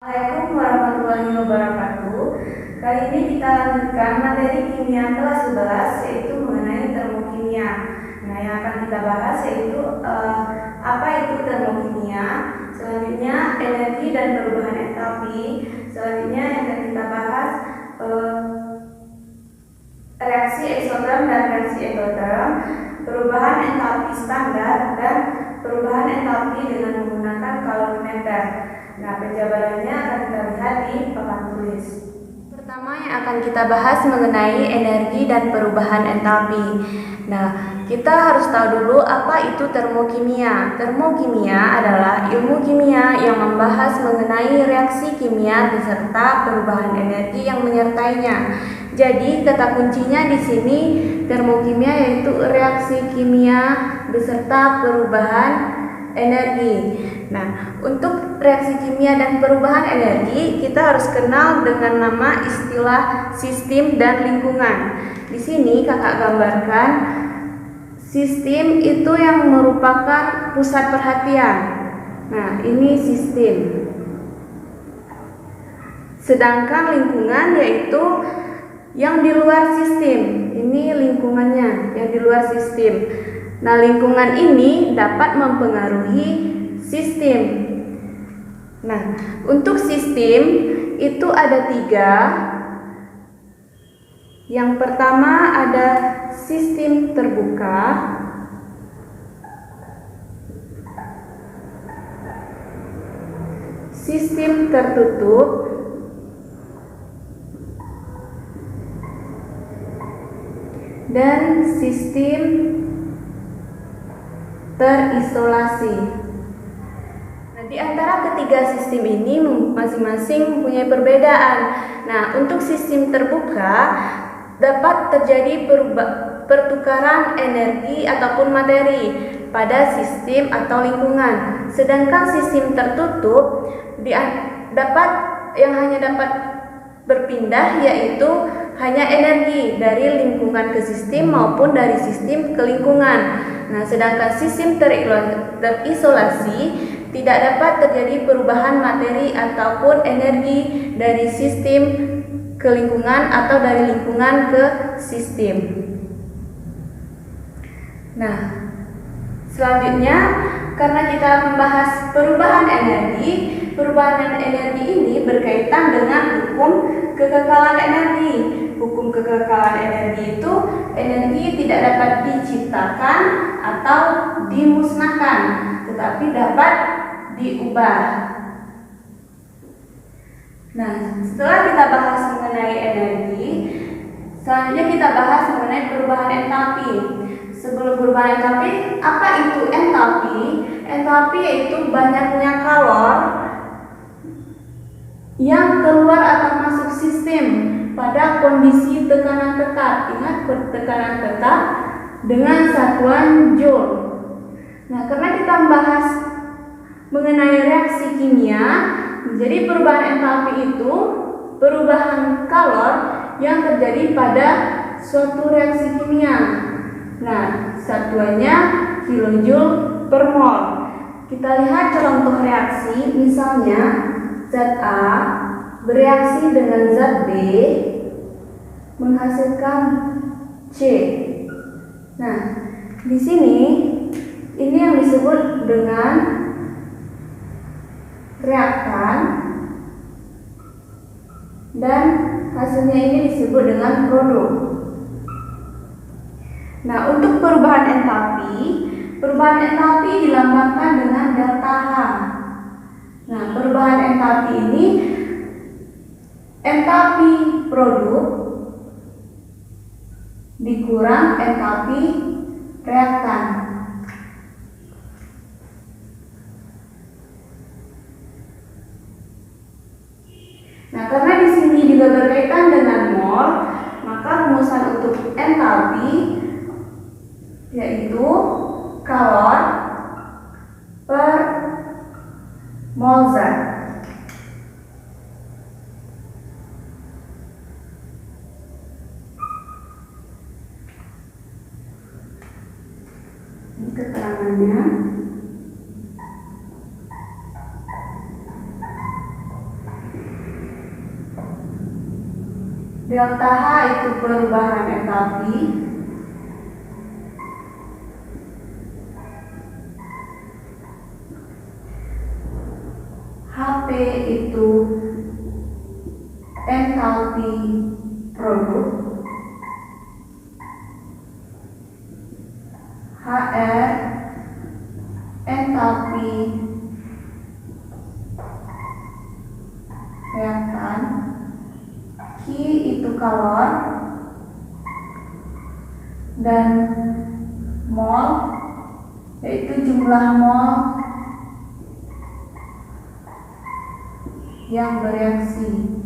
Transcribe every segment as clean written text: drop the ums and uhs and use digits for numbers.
Assalamualaikum warahmatullahi wabarakatuh. Kali ini kita lanjutkan materi kimia kelas 11, yaitu mengenai termokimia. Nah, yang akan kita bahas yaitu apa itu termokimia, selanjutnya energi dan perubahan entalpi, selanjutnya yang akan kita bahas reaksi eksoterm dan reaksi endoterm, perubahan entalpi standar, dan perubahan entalpi dengan menggunakan kalorimeter. Nah, penjabarannya akan kita lihat di papan tulis. Pertama yang akan kita bahas mengenai energi dan perubahan entalpi. Nah, kita harus tahu dulu apa itu termokimia. Termokimia adalah ilmu kimia yang membahas mengenai reaksi kimia beserta perubahan energi yang menyertainya. Jadi, kata kuncinya di sini termokimia yaitu reaksi kimia beserta perubahan energi. Nah, untuk reaksi kimia dan perubahan energi, kita harus kenal dengan nama istilah sistem dan lingkungan. Di sini kakak gambarkan sistem itu yang merupakan pusat perhatian. Nah, ini sistem. Sedangkan lingkungan yaitu yang di luar sistem. Ini lingkungannya yang di luar sistem. Nah, lingkungan ini dapat mempengaruhi sistem. Nah, untuk sistem itu ada 3. Yang pertama ada sistem terbuka, sistem tertutup, dan sistem terisolasi. Di antara ketiga sistem ini masing-masing mempunyai perbedaan. Nah, untuk sistem terbuka dapat terjadi pertukaran energi ataupun materi pada sistem atau lingkungan. Sedangkan sistem tertutup yang hanya dapat berpindah yaitu hanya energi dari lingkungan ke sistem maupun dari sistem ke lingkungan. Nah, sedangkan sistem terisolasi tidak dapat terjadi perubahan materi ataupun energi dari sistem ke lingkungan atau dari lingkungan ke sistem. Nah, selanjutnya karena kita membahas perubahan energi ini berkaitan dengan hukum kekekalan energi. Hukum kekekalan energi itu energi tidak dapat diciptakan atau dimusnahkan, tetapi dapat diubah. Nah, setelah kita bahas mengenai energi, selanjutnya kita bahas mengenai perubahan entalpi. Sebelum perubahan entalpi, apa itu entalpi? Entalpi yaitu banyaknya kalor yang keluar atau masuk sistem pada kondisi tekanan tetap. Ingat, tekanan tetap dengan satuan joule. Nah, karena kita membahas mengenai reaksi kimia, jadi perubahan entalpi itu perubahan kalor yang terjadi pada suatu reaksi kimia. Nah, satuannya kilojoule per mol. Kita lihat contoh reaksi, misalnya zat A bereaksi dengan zat B menghasilkan C. Nah, di sini ini yang disebut dengan reaktan dan hasilnya ini disebut dengan produk. Nah, untuk perubahan entalpi dilambangkan dengan delta H. Nah, perubahan entalpi ini entalpi produk dikurang entalpi reaktan. Nah, karena di sini juga berkaitan dengan mol, maka rumusan untuk entalpi yaitu kalor per mol zat. Ini keterangannya. Delta H itu perubahan entalpi. HP itu entalpi produk. HR entalpi reaktan. Q itu kalor, dan mol yaitu jumlah mol yang bereaksi.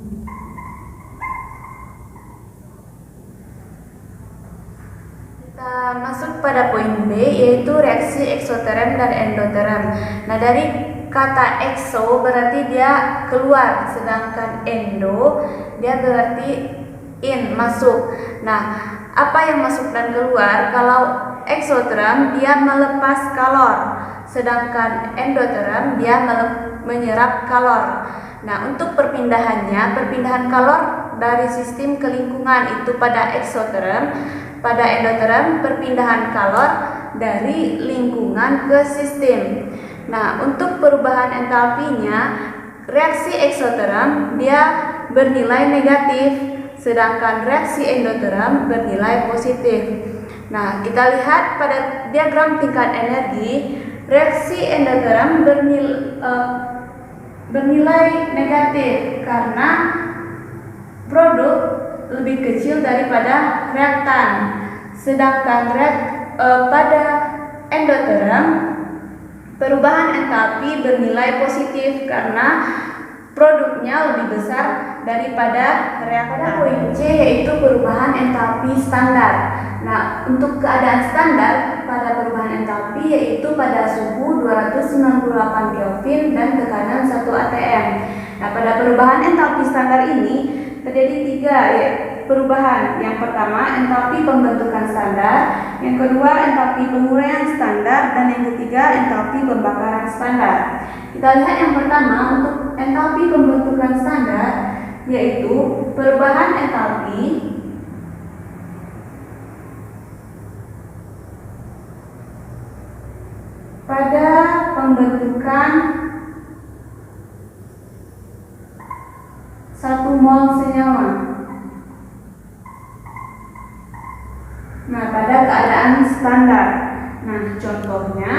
Kita masuk pada poin B, yaitu reaksi eksoterm dan endoterm. Nah, dari kata exo berarti dia keluar, sedangkan endo dia berarti in, masuk. Nah, apa yang masuk dan keluar? Kalau eksoterm dia melepas kalor, sedangkan endoterm dia menyerap kalor. Nah, untuk perpindahan kalor dari sistem ke lingkungan itu pada eksoterm, pada endoterm perpindahan kalor dari lingkungan ke sistem. Nah, untuk perubahan entalpinya, reaksi eksoterm dia bernilai negatif, sedangkan reaksi endoterm bernilai positif. Nah, kita lihat pada diagram tingkat energi, reaksi endoterm bernilai negatif karena produk lebih kecil daripada reaktan. Sedangkan pada endoterm perubahan entalpi bernilai positif karena produknya lebih besar daripada reaktan. Poin C yaitu perubahan entalpi standar. Nah, untuk keadaan standar pada perubahan entalpi yaitu pada suhu 298 Kelvin dan tekanan 1 atm. Nah, pada perubahan entalpi standar ini terjadi 3 perubahan. Yang pertama, entalpi pembentukan standar, yang kedua entalpi penguraian standar, dan yang ketiga entalpi pembakaran standar. Kita lihat yang pertama, untuk entalpi pembentukan standar yaitu perubahan entalpi pada pembentukan 1 mol senyawa. Nah, pada keadaan standar. Nah, contohnya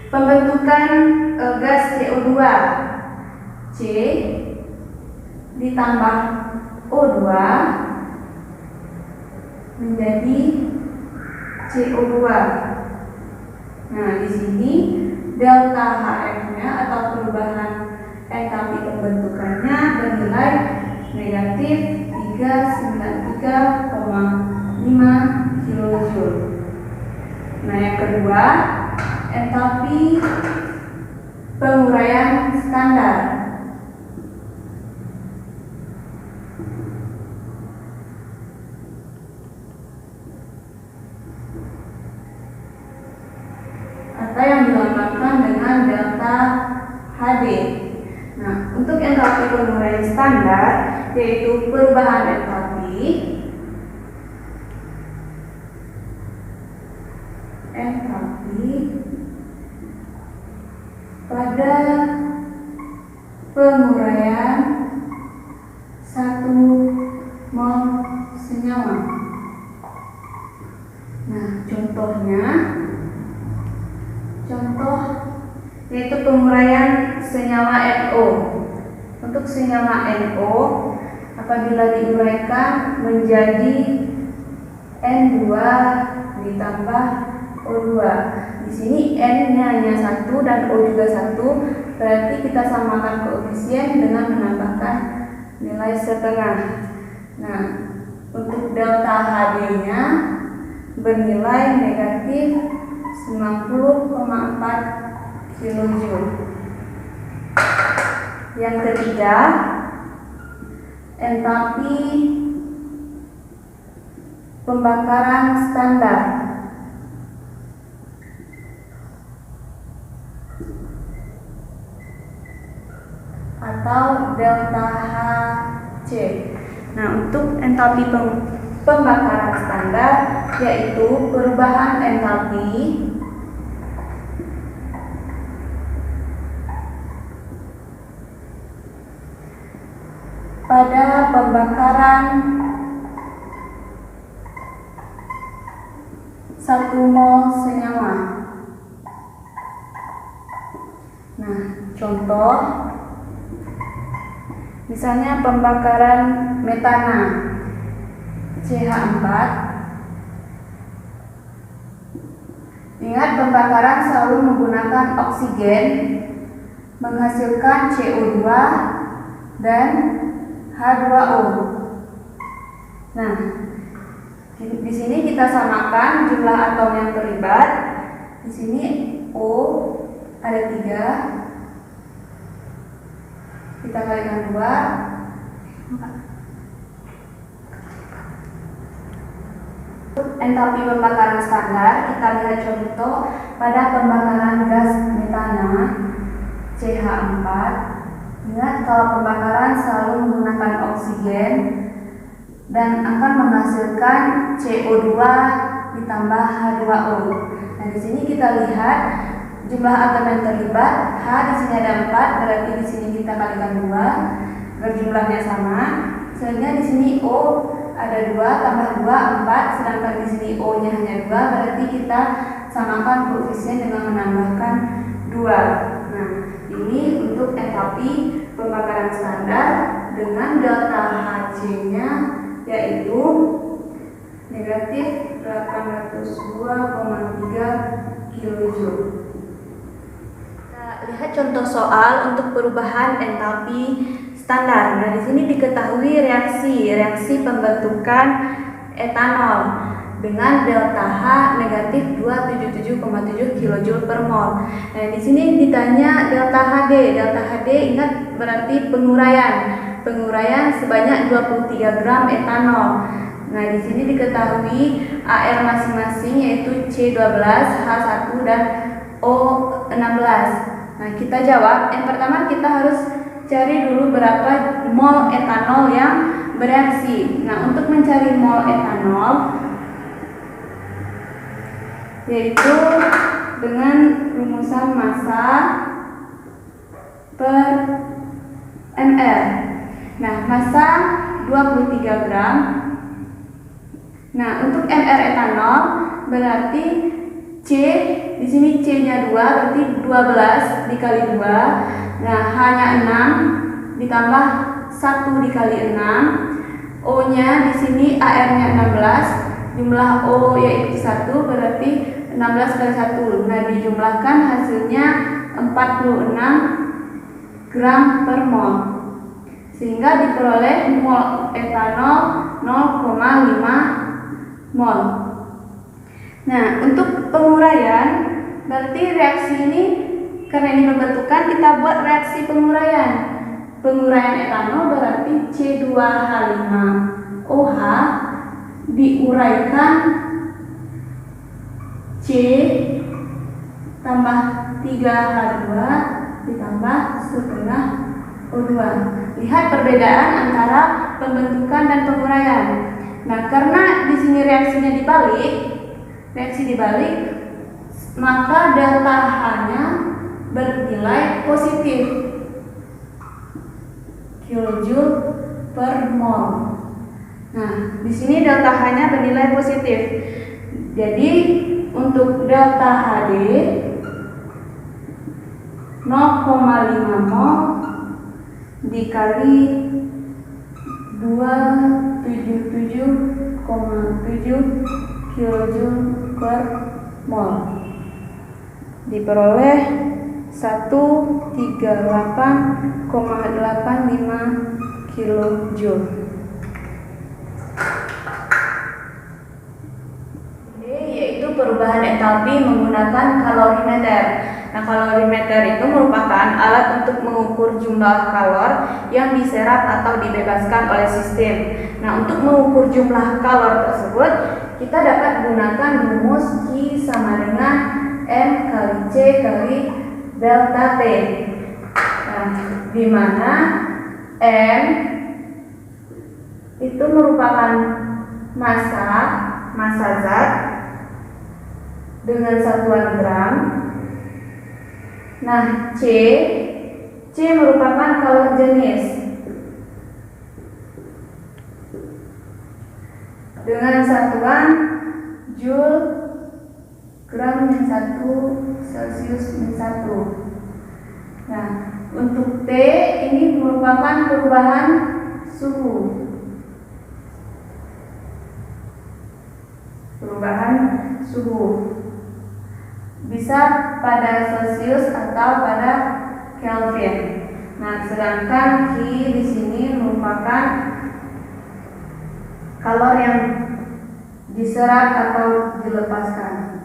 pembentukan gas CO2 C ditambah O2 menjadi CO2. Nah, di sini delta HF-nya atau perubahan entalpi pembentukannya bernilai negatif 393,5 kJ. Nah, yang kedua, entalpi penguraian standar. Atau yang dilambangkan dengan delta HD. Nah, untuk entalpi penguraian standar yaitu perubahan entalpi pada penguraian 1 mol senyawa. Nah, contoh yaitu penguraian senyawa NO. Untuk senyawa NO apabila diuraikan menjadi N2 ditambah O2. Di sini N-nya hanya 1 dan O juga 1, berarti kita samakan koefisien dengan menambahkan nilai setengah. Nah, untuk delta HD-nya bernilai negatif 90,4 kJ. Yang ketiga, entalpi pembakaran standar atau delta HC C. Nah, untuk entalpi pembakaran standar yaitu perubahan entalpi pada pembakaran 1 mol senyawa. Nah, contoh misalnya pembakaran metana CH4. Ingat, pembakaran selalu menggunakan oksigen menghasilkan CO2 dan H2O. Nah, di sini kita samakan jumlah atom yang terlibat. Di sini O ada 3, kita kalikan 2, 4. Entalpi pembakaran standar, kita lihat contoh pada pembakaran gas metana CH4. Ingat, kalau pembakaran selalu menggunakan oksigen dan akan menghasilkan CO2 ditambah H2O. Nah, di sini kita lihat jumlah atom yang terlibat. H di sini ada 4, berarti di sini kita kalikan 2 agar jumlahnya sama. Sehingga di sini O ada 2 tambah 2 4, sedangkan di sini O-nya hanya 2, berarti kita samakan koefisien dengan menambahkan 2. Nah, ini untuk entalpi pembakaran standar dengan delta Hc-nya yaitu negatif 802,3 kJ. Kita lihat contoh soal untuk perubahan entalpi standar. Nah, di sini diketahui reaksi pembentukan etanol dengan delta H negatif 277,7 kJ per mol. Nah, di sini ditanya delta HD. Delta HD ingat berarti penguraian sebanyak 23 gram etanol. Nah, di sini diketahui AR masing-masing yaitu C12, H1 dan O16. Nah, kita jawab. Yang pertama kita harus cari dulu berapa mol etanol yang bereaksi. Nah, untuk mencari mol etanol yaitu dengan rumusan massa per ml. Nah, massa 23 gram. Nah, untuk ml etanol berarti C, di sini C-nya 2 berarti 12 dikali 2. Nah, H-nya 6 ditambah 1 dikali 6. O-nya di sini AR-nya 16. Jumlah O yaitu 1 berarti 16 kali 1. Nah, dijumlahkan hasilnya 46 gram per mol. Sehingga diperoleh mol etanol 0,5 mol. Nah, untuk penguraian berarti reaksi ini karena ini pembentukan kita buat reaksi penguraian. Penguraian etanol berarti C2H5OH diuraikan C tambah 3H2 ditambah setengah O2. Lihat perbedaan antara pembentukan dan penguraian. Nah, karena di sini reaksi dibalik, maka delta H-nya bernilai positif kilojoule per mol. Nah, di sini delta H-nya bernilai positif. Jadi untuk delta HD 0,5 mol dikali 277,7 kilojoule per mol diperoleh 138,85 kilojoule. Yaitu perubahan entalpi menggunakan kalorimeter. Nah, kalorimeter itu merupakan alat untuk mengukur jumlah kalor yang diserap atau dibebaskan oleh sistem. Nah, untuk mengukur jumlah kalor tersebut, kita dapat gunakan rumus Q sama dengan M kali C kali delta T. Nah, di mana M itu merupakan massa zat dengan satuan gram. Nah, C merupakan kalor jenis dengan satuan Joule gram min 1 Celsius min 1. Nah, untuk T ini merupakan perubahan suhu. Bisa pada Celsius atau pada Kelvin. Nah, sedangkan Q di sini merupakan kalor yang diserap atau dilepaskan.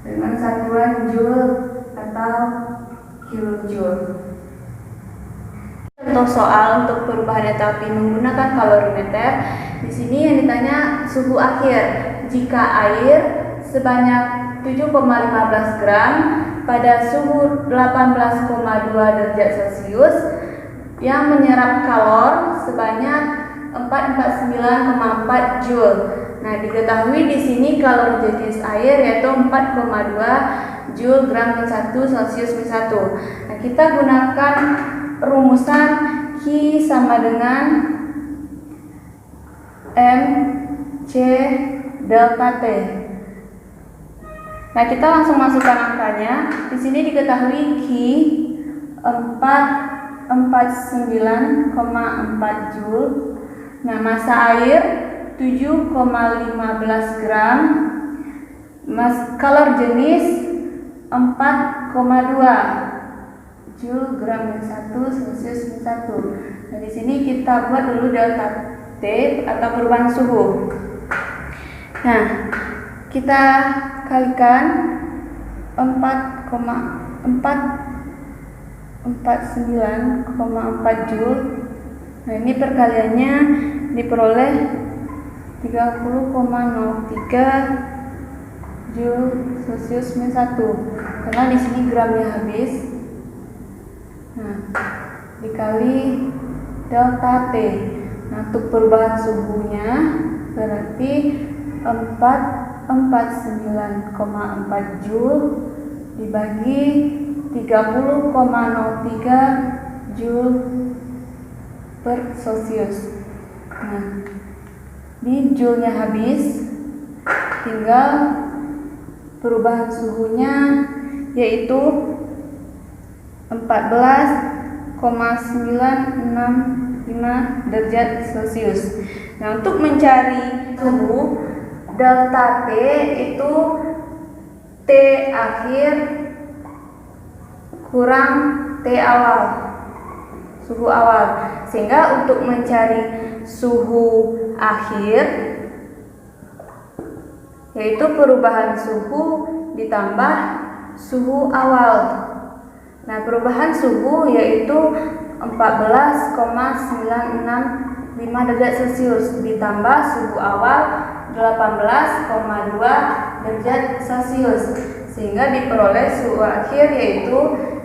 Dengan satuan Joule atau kilojoule. Contoh soal untuk perubahan entalpi menggunakan kalorimeter. Di sini yang ditanya suhu akhir. Jika air sebanyak 7,15 gram pada suhu 18,2 derajat Celcius yang menyerap kalor sebanyak 449,4 Joule. Nah, diketahui di sini kalor jenis air yaitu 4,2 Joule gram min 1 Celsius min 1. Nah, kita gunakan rumusan Q sama dengan MC delta T. Nah, kita langsung masukkan angkanya. Di sini diketahui Q 449,4 Joule. Nah, massa air 7,15 gram. Kalor jenis 4,2 Joule gram min 1 Celsius min 1. Nah, di sini kita buat dulu delta T atau perubahan suhu. Nah, kita kalikan 4,49,4 Joule. Nah, ini perkaliannya diperoleh 30,03 Joule Celsius min 1. Karena di sini gramnya habis. Nah, dikali delta T. Nah, untuk perubahan suhunya berarti 449,4 Joule dibagi 30,03 Joule per Celsius. Nah, di Joule-nya habis, tinggal perubahan suhunya yaitu 14,965 derajat Celcius. Nah, untuk mencari suhu delta T itu T akhir kurang T awal, suhu awal. Sehingga untuk mencari suhu akhir yaitu perubahan suhu ditambah suhu awal. Nah, perubahan suhu yaitu 14,965 derajat Celcius ditambah suhu awal 18,2 derajat Celcius, sehingga diperoleh suhu akhir yaitu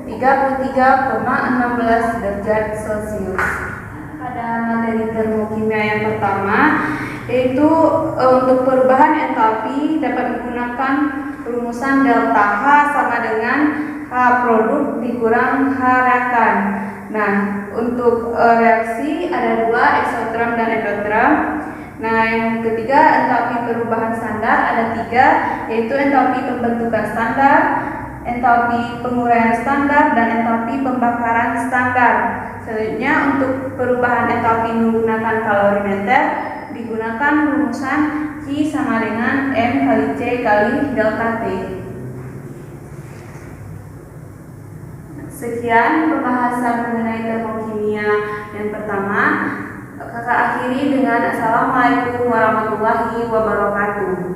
33,16 derajat Celcius. Pada materi termokimia yang pertama, yaitu untuk perubahan entalpi dapat menggunakan rumusan delta H sama dengan H produk dikurang H reakan. Nah, untuk reaksi ada dua, eksoterm dan endoterm. Nah, yang ketiga entalpi perubahan standar ada tiga, yaitu entalpi pembentukan standar, entalpi penguraian standar, dan entalpi pembakaran standar. Selanjutnya untuk perubahan entalpi menggunakan kalorimeter digunakan rumusan Q sama dengan M kali C kali delta T. Sekian pembahasan mengenai termokimia yang pertama. Kakak akhiri dengan Assalamualaikum warahmatullahi wabarakatuh.